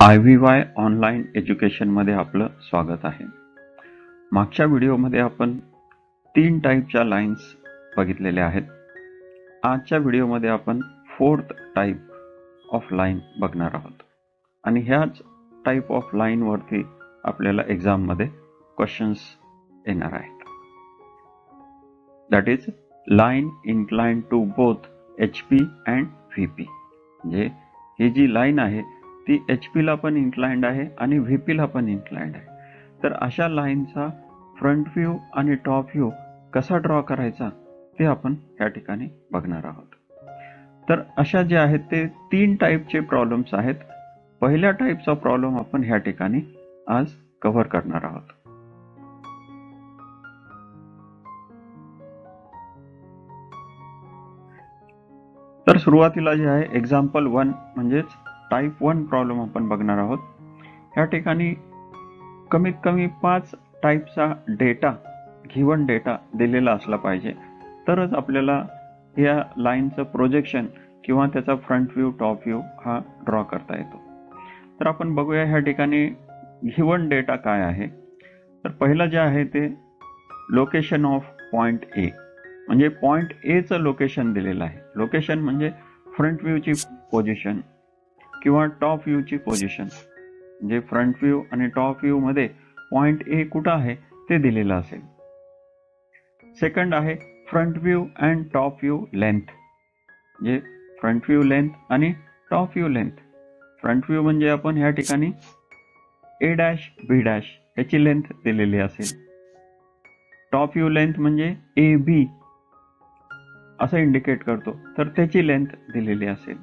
IVY online एज्युकेशनमध्ये आपलं स्वागत आहे. मागच्या व्हिडिओमध्ये आपण 3 टाईपच्या लाईन्स बघितलेल्या आहेत. आजच्या व्हिडिओमध्ये आपण 4th टाईप ऑफ लाईन बघणार आहोत आणि ह्याच टाईप ऑफ लाईनवरती आपल्याला एक्झाममध्ये क्वेश्चन्स येणार आहेत. That is line inclined to both HP and VP. म्हणजे ही जी लाईन आहे ती HP ला पण इन्क्लाइंड आहे आणि VP ला पण इन्क्लाइंड आहे. तर अशा लाईनचा फ्रंट व्ह्यू आणि टॉप व्ह्यू कसा ड्रॉ करायचा ते आपण या ठिकाणी बघणार आहोत. तर अशा जे आहेत ते 3 टाईपचे प्रॉब्लेम्स आहेत. पहिल्या टाईपचा प्रॉब्लेम आपण ह्या ठिकाणी आज कव्हर करणार आहोत. तर सुरुवातीला जे आहे एक्झाम्पल 1 म्हणजेच टाईप 1 प्रॉब्लेम आपण बघणार आहोत. या ठिकाणी कमीत कमी 5 टाईपचा डेटा गिव्हन डेटा दिलेला असला पाहिजे तरच आपल्याला या लाईनचं प्रोजेक्शन किंवा त्याचा फ्रंट व्ह्यू टॉप व्ह्यू हा ड्रॉ करता येतो. तर आपण बघूया ह्या ठिकाणी गिव्हन डेटा काय आहे. तर पहिलं जे आहे ते लोकेशन ऑफ पॉइंट ए, म्हणजे पॉइंट ए चं लोकेशन दिलेलं आहे. लोकेशन म्हणजे फ्रंट व्ह्यूची पोझिशन किंवा टॉप व्ह्यूची पोझिशन. म्हणजे फ्रंट व्ह्यू आणि टॉप व्ह्यू मध्ये पॉइंट ए कुठं आहे ते दिलेलं असेल. सेकंड आहे front view and top view length, म्हणजे फ्रंट व्ह्यू लेंथ आणि top view length. Front view म्हणजे आपण ह्या ठिकाणी A', B' याची लेंथ दिलेली असेल. टॉप व्ह्यू लेंथ म्हणजे AB असं इंडिकेट करतो तर त्याची लेंथ दिलेली असेल.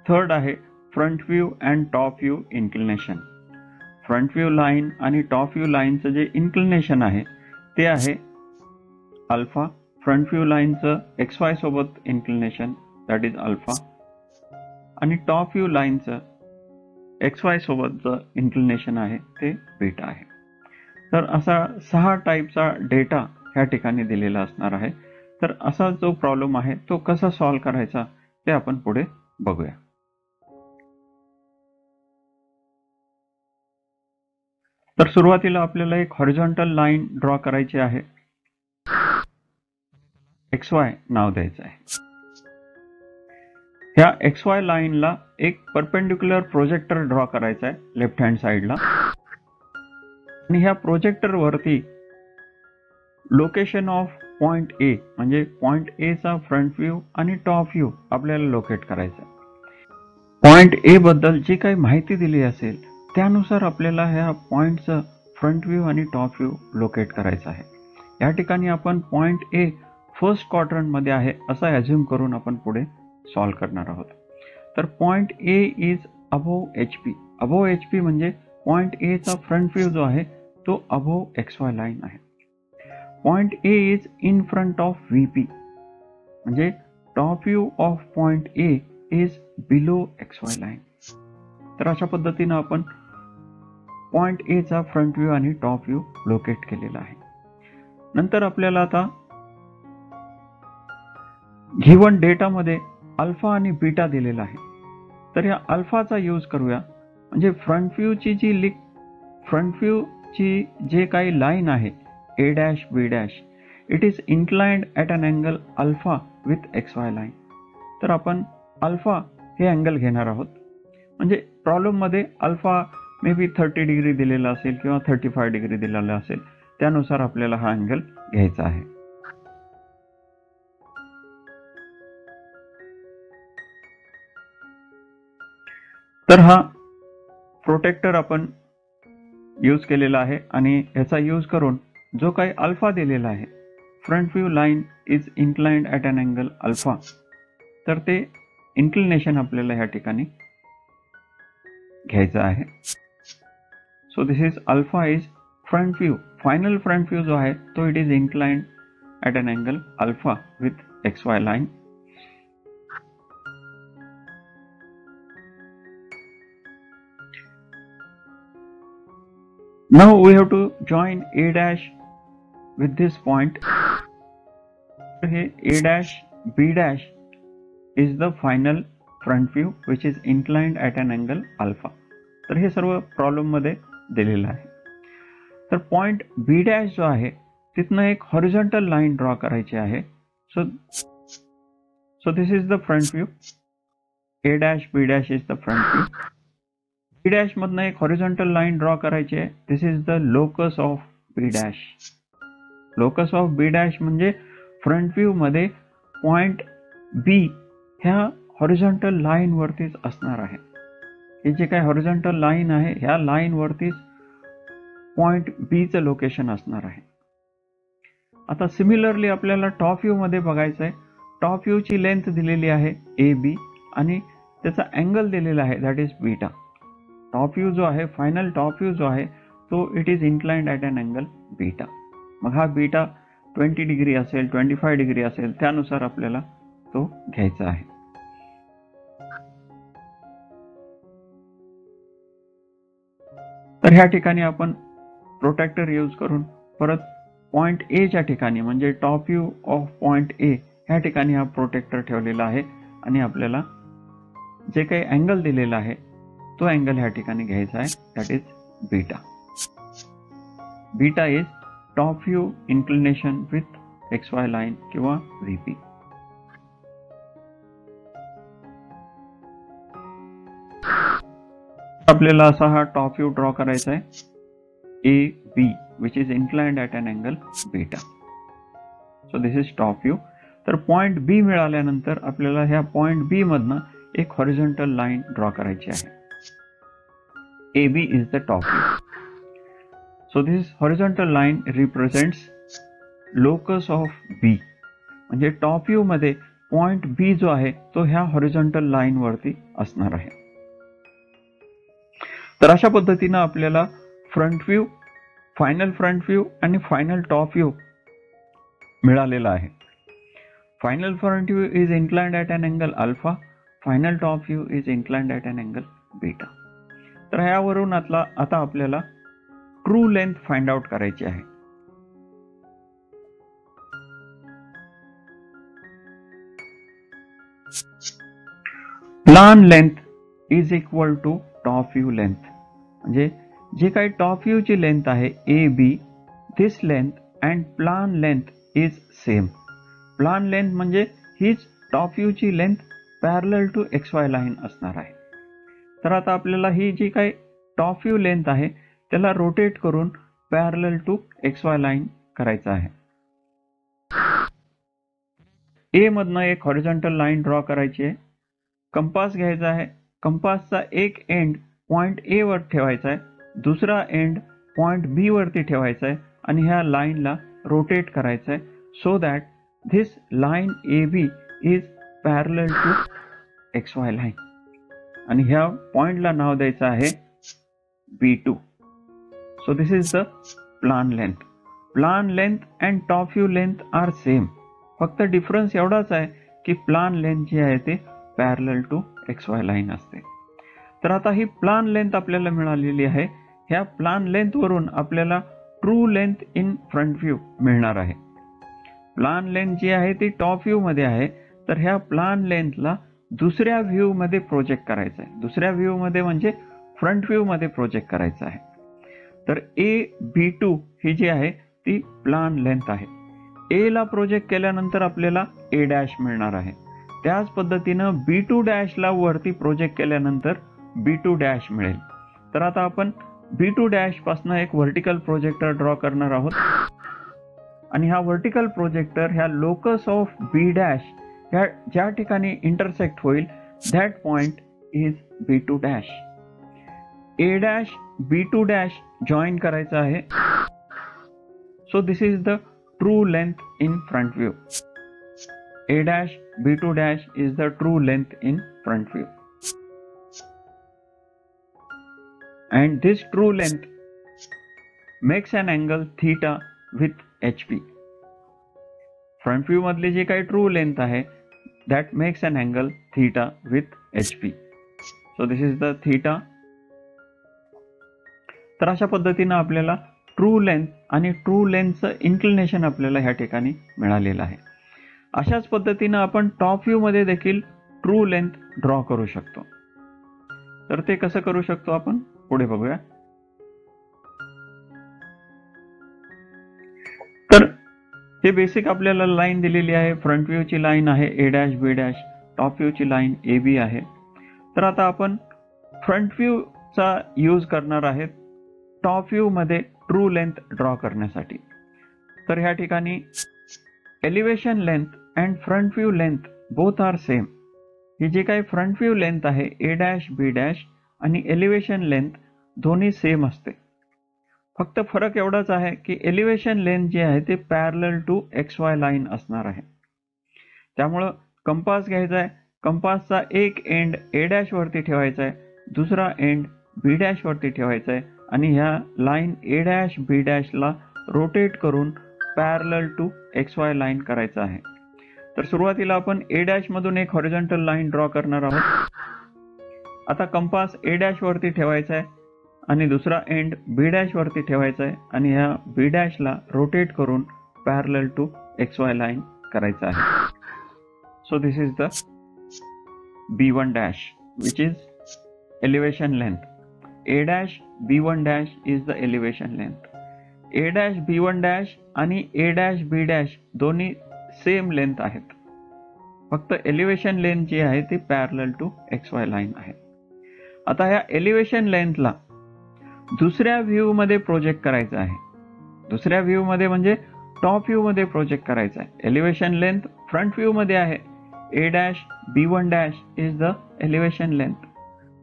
थर्ड आहे front view and top view inclination. Front view line आणि टॉप व्ह्यू लाईनचं जे इन्क्लिनेशन आहे ते आहे अल्फा. फ्रंट व्ह्यू लाईनचं XY सोबत इन्क्लिनेशन दॅट इज अल्फा आणि टॉप व्ह्यू लाईनचं XY सोबतचं इन्क्लिनेशन आहे ते बीटा आहे. तर असा 6 टाईपचा डेटा ह्या ठिकाणी दिलेला असणार आहे. तर असा जो प्रॉब्लेम आहे तो कसा सॉल्व्ह करायचा ते आपण पुढे बघूया. तर सुरुवातीला आपल्याला एक हॉरिझॉन्टल लाईन ड्रॉ करायची आहे. XY नाव द्यायचं आहे. ह्या XY लाईनला एक परपेंडिक्युलर प्रोजेक्टर ड्रॉ करायचा आहे लेफ्ट हँड साईडला आणि ह्या प्रोजेक्टर वरती लोकेशन ऑफ पॉइंट ए म्हणजे पॉइंट ए चा फ्रंट व्ह्यू आणि टॉप व्ह्यू आपल्याला लोकेट करायचा आहे. पॉइंट ए बद्दल जी काही माहिती दिली असेल त्यानुसार आपल्याला ह्या पॉइंटचं फ्रंट व्ह्यू आणि टॉप व्ह्यू लोकेट करायचा आहे. या ठिकाणी आपण पॉइंट ए फर्स्ट क्वाड्रंट मध्ये आहे असं ॲझ्युम करून आपण पुढे सॉल्व्ह करणार आहोत. तर point A is above HP. Above HP म्हणजे पॉइंट ए चा फ्रंट व्ह्यू जो आहे तो अबोव्ह XY लाईन आहे. Point A is in front of VP म्हणजे top view of point A is below XY line. तर अशा पद्धतीनं आपण पॉइंट ए चा फ्रंट व्ह्यू आणि टॉप व्ह्यू लोकेट केलेला आहे. नंतर आपल्याला आता गिव्हन डेटामध्ये अल्फा आणि बीटा दिलेला आहे. तर या अल्फाचा यूज करूया. म्हणजे फ्रंट व्ह्यूची जे काही लाईन आहे A', B', it is inclined at an angle alpha with XY line. तर आपण अल्फा हे अँगल घेणार आहोत. म्हणजे प्रॉब्लेममध्ये अल्फा मे बी 30 डिग्री दिलेला असेल किंवा 35 डिग्री दिलेला असेल, त्यानुसार आपल्याला हा अँगल घ्यायचा आहे. तर हा प्रोटेक्टर आपण यूज केलेला आहे आणि ह्याचा यूज करून जो काही अल्फा दिलेला आहे front view line is inclined at an angle alpha, तर ते इन्क्लिनेशन आपल्याला ह्या ठिकाणी घ्यायचं आहे. So this is alpha is front view. Final front view जो आहे तो it is inclined at an angle alpha with XY line. Now we have to join A' with this point. Here A', B' is the final front view which is inclined at an angle alpha. तर हे सर्व problem मध्ये दिलेलं आहे. तर point बी dash जो आहे तिथनं एक हॉरिझॉन्टल लाईन ड्रॉ करायची आहे. So this is the front view. A dash B dash is the front view. B dash मधनं एक हॉरिझॉन्टल लाईन ड्रॉ करायची आहे. This is the locus of B dash. Locus of B dash म्हणजे front view मध्ये point B ह्या horizontal line वरतीच असणार आहे. हे जे काही हॉरिझॉन्टल लाईन आहे ह्या लाईन वरतीच पॉइंट बी चं लोकेशन असणार आहे. आता सिमिलरली आपल्याला टॉप व्ह्यू मध्ये बघायचं आहे. टॉप व्ह्यू ची लेंथ दिलेली आहे ए बी आणि त्याचा अँगल दिलेला आहे that is beta. Top view जो आहे, फायनल टॉप व्ह्यू जो आहे तो it is inclined at an angle beta. मग हा बीटा 20 डिग्री असेल, 25 डिग्री असेल, त्यानुसार आपल्याला तो घ्यायचा आहे. तर ह्या ठिकाणी आपण प्रोटेक्टर यूज करून परत पॉइंट ए च्या ठिकाणी म्हणजे top view of point A ह्या ठिकाणी हा प्रोटेक्टर ठेवलेला आहे आणि आपल्याला जे काही अँगल दिलेला आहे तो अँगल ह्या ठिकाणी घ्यायचा आहे that is beta. Beta is top view inclination with XY line किंवा VP. आपल्याला असा हा टॉप व्ह्यू ड्रॉ करायचा आहे AB which is inclined at an angle beta. So this is top view. तर पॉइंट B मिळाल्यानंतर आपल्याला ह्या पॉइंट B मधनं एक हॉरिझॉन्टल लाईन ड्रॉ करायची आहे. AB is the top view. So this horizontal line represents locus of B. म्हणजे top view मध्ये पॉइंट B जो आहे तो ह्या हॉरिझॉन्टल लाईन वरती असणार आहे. तर अशा पद्धतीनं आपल्याला front view, final front view आणि फायनल टॉप व्ह्यू मिळालेला आहे. Final front view is inclined at an angle alpha. Final top view is inclined at an angle beta. तर ह्यावरून आता आपल्याला ट्रू लेंथ फाइंड आउट करायची आहे. Plan length is equal to top view length. म्हणजे जे काही टॉप व्ह्यू ची लेंथ आहे AB, this length and plan length is same. Plan length म्हणजे हीच टॉप व्ह्यू ची length parallel to XY line असणार आहे. तर आता आपल्याला ही जी काही टॉप व्ह्यू लेंथ आहे त्याला रोटेट करून पॅरलल टू XY लाईन करायचं आहे. A मधनं एक हॉरिझॉन्टल लाईन ड्रॉ करायची आहे. कंपास घ्यायचा आहे. कंपासचा एक एंड पॉइंट A वर ठेवायचा आहे, दुसरा एंड पॉइंट B वरती ठेवायचा आहे आणि ह्या लाईनला रोटेट करायचं आहे so that this line AB is parallel to XY line आणि ह्या पॉइंटला नाव द्यायचं आहे B2. So this is the plan length. Plan length and top view length are same. फक्त डिफरन्स एवढाच आहे की प्लान लेंथ जी आहे ते पॅरलल टू XY लाईन असते. तर आता ही प्लान लेंथ आपल्याला मिळालेली आहे. ह्या प्लान लेंथ वरून आपल्याला true length in front view मिळणार आहे. प्लान लेंथ जी आहे ती टॉप व्ह्यू मध्ये आहे. तर ह्या प्लान लेंथला दुसऱ्या व्ह्यू मध्ये प्रोजेक्ट करायचं आहे. दुसऱ्या व्ह्यू मध्ये म्हणजे फ्रंट व्ह्यू मध्ये प्रोजेक्ट करायचं आहे. तर AB2 ही जी आहे ती प्लान लेंथ आहे. A ला प्रोजेक्ट केल्यानंतर आपल्याला A डॅश मिळणार आहे. त्याच पद्धतीनं B2 डॅशला वरती प्रोजेक्ट केल्यानंतर B2 डॅश मिळेल. तर आता आपण B2 डॅश पासून एक व्हर्टिकल प्रोजेक्टर ड्रॉ करणार आहोत आणि हा व्हर्टिकल प्रोजेक्टर ह्या लोकस ऑफ B डॅश ह्या ज्या ठिकाणी इंटरसेक्ट होईल that point is B2 dash. A dash B2 dash join करायचं आहे. So this is the true length in front view. A dash B2 dash is the true length in front view. And this true length makes an angle theta with HP. Front view मधली जी काही true length आहे that makes an angle theta with HP. So this is the theta. तर अशा पद्धतीने आपल्याला true length आणि true लेंथचं inclination आपल्याला ह्या ठिकाणी मिळालेलं आहे. अशाच पद्धतीनं आपण टॉप व्ह्यू मध्ये देखील ट्रू लेंथ ड्रॉ करू शकतो. तर ते कसं करू शकतो आपण पुढे बघूया. तर हे बेसिक आपल्याला लाईन दिलेली आहे. फ्रंट व्ह्यू ची लाईन आहे A dash B dash, top view ची लाईन AB आहे. तर आता आपण फ्रंट व्ह्यू चा यूज करणार आहे टॉप व्ह्यू मध्ये ट्रू लेंथ ड्रॉ करण्यासाठी. तर ह्या ठिकाणी elevation length and front view length both are same. ही जी काही फ्रंट व्ह्यू लेंथ आहे A डॅश B डॅश आणि एलिव्हेशन लेंथ दोन्ही सेम असते. फक्त फरक एवढाच आहे की एलिव्हेशन लेंथ जे आहे ते पॅरलल टू XY लाईन असणार आहे. त्यामुळं कंपास घ्यायचा आहे. कंपासचा एक एंड A डॅश वरती ठेवायचा आहे, दुसरा एंड B डॅश वरती ठेवायचा आहे आणि ह्या line A dash B dash ला रोटेट करून पॅरलल टू XY लाईन करायचा आहे. तर सुरुवातीला आपण A डॅश मधून एक हॉरिझॉन्टल लाईन ड्रॉ करणार आहोत. आता कंपास A डॅश वरती ठेवायचा आहे आणि दुसरा एंड B डॅश वरती ठेवायचा आहे आणि ह्या B डॅश ला रोटेट करून पॅरलल टू XY लाईन करायचा आहे. So this is the B1 dash which is elevation length. A dash B1 dash is the elevation length. A dash B1 dash आणि A dash B dash दोन्ही same length आहेत. फक्त elevation length जी आहे ती parallel to XY line आहे. आता ह्या elevation लेंथला दुसऱ्या व्ह्यू मध्ये प्रोजेक्ट करायचं आहे. दुसऱ्या व्ह्यू मध्ये म्हणजे टॉप व्ह्यू मध्ये प्रोजेक्ट करायचं आहे. एलिव्हेशन लेंथ फ्रंट व्ह्यू मध्ये आहे. A dash B1 dash is the elevation length.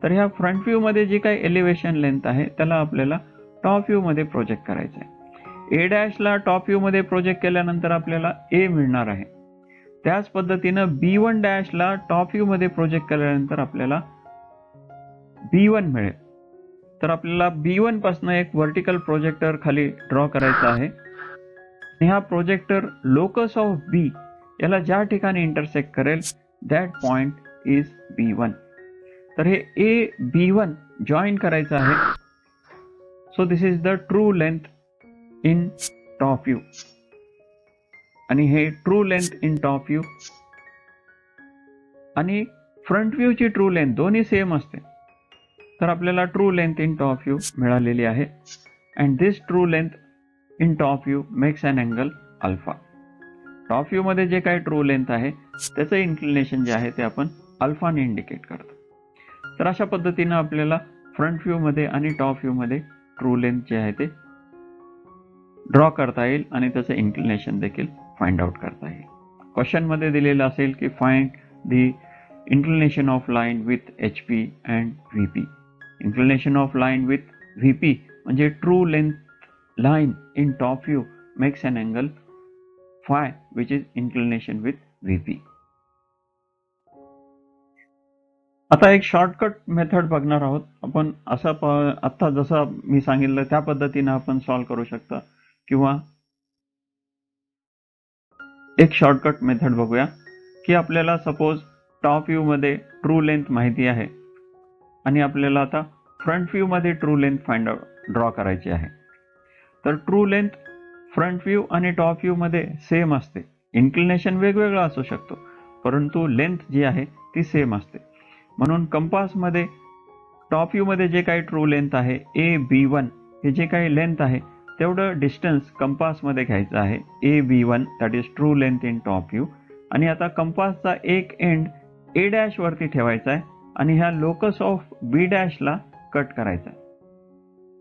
तर ह्या फ्रंट व्ह्यू मध्ये जी काही एलिव्हेशन लेंथ आहे त्याला आपल्याला टॉप व्ह्यू मध्ये प्रोजेक्ट करायचं आहे. A dash ला टॉप व्ह्यू मध्ये प्रोजेक्ट केल्यानंतर आपल्याला A मिळणार आहे. त्याच पद्धतीनं B1 dash ला टॉप व्ह्यू मध्ये प्रोजेक्ट केल्यानंतर आपल्याला B1 मिळेल. तर आपल्याला B1 पासून एक व्हर्टिकल प्रोजेक्टर खाली ड्रॉ करायचा आहे. हा प्रोजेक्टर लोकस ऑफ B याला ज्या ठिकाणी इंटरसेक्ट करेल दॅट पॉइंट इज B1. तर हे A B1 जॉईन करायचं आहे. So this is the true length in top view आणि हे true length in top view आणि फ्रंट व्ह्यू ची ट्रू लेंथ दोन्ही सेम असते. तर आपल्याला true length in top view मिळालेली आहे and this true length in top view makes an angle alpha. Top view मध्ये जे काही ट्रू लेंथ आहे त्याचं इन्क्लिनेशन जे आहे ते आपण अल्फाने इंडिकेट करतो. तर अशा पद्धतीनं आपल्याला फ्रंट व्ह्यू मध्ये आणि टॉप व्ह्यू मध्ये ट्रू लेंथ जे आहे ते ड्रॉ करता येईल आणि त्याचं इन्क्लिनेशन देखील फाइंड आउट करता येईल. क्वेश्चन मध्ये दिलेलं असेल की find the inclination of line with HP and VP. Inclination of line with VP म्हणजे true length line in top view makes an angle phi which is inclination with VP. आता एक shortcut method बघणार आहोत आपण. असं आता जसं मी सांगितलं त्या पद्धतीने आपण सॉल्व्ह करू शकता किंवा एक शॉर्टकट मेथड बघूया की आपल्याला सपोज टॉप व्ह्यू मध्ये ट्रू लेंथ माहिती आहे आणि आपल्याला आता फ्रंट व्ह्यू मध्ये true length find out draw करायची आहे. तर ट्रू लेंथ फ्रंट व्ह्यू आणि टॉप व्ह्यू मध्ये सेम असते. इन्क्लिनेशन वेगवेगळा असू शकतो परंतु लेंथ जी आहे ती सेम असते. म्हणून कंपास मध्ये टॉप व्ह्यू मध्ये जे काही ट्रू लेंथ आहे A B1 हे जे काही लेंथ आहे तेवढं डिस्टन्स कंपास मध्ये घ्यायचं आहे. A B1 that is true length in top view. आणि आता कंपासचा एक एंड A डॅश वरती ठेवायचा आहे आणि ह्या लोकस ऑफ B डॅश ला कट करायचा आहे.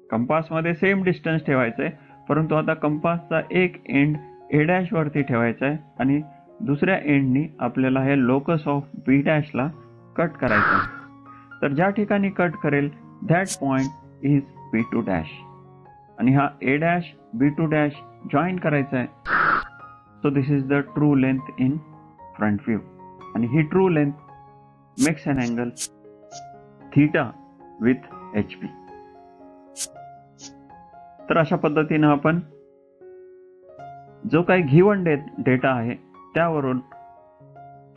कंपास मध्ये सेम डिस्टन्स ठेवायचं आहे परंतु आता कंपासचा एक एंड A डॅश वरती ठेवायचा आहे आणि दुसऱ्या एंडनी आपल्याला हे लोकस ऑफ B डॅश ला कट करायचं आहे. तर ज्या ठिकाणी कट करेल that point is B2 dash आणि हा A dash B2 dash join करायचा आहे. So this is the true length in front view आणि ही true length makes an angle theta with HP. तर अशा पद्धतीने आपण जो काही गिवन डेटा आहे त्यावरून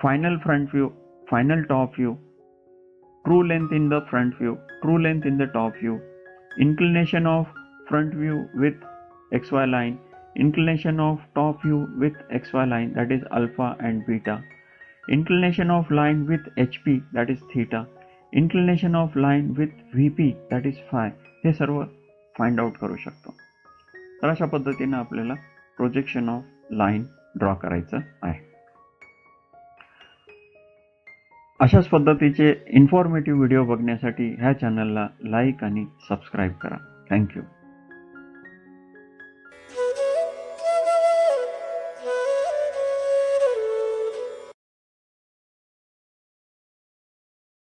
final front view, final top view, true length in the front view, true length in the top view, inclination of front view with XY line, inclination of top view with XY line that is alpha and beta, inclination of line with HP that is theta, inclination of line with VP that is five हे सर्व find out करू शकतो. तर अशा पद्धतीनं आपल्याला projection of line draw करायचं आहे. अशाच पद्धतीचे इन्फॉर्मेटिव्ह व्हिडिओ बघण्यासाठी ह्या चॅनलला लाईक आणि सबस्क्राईब करा. थँक्यू.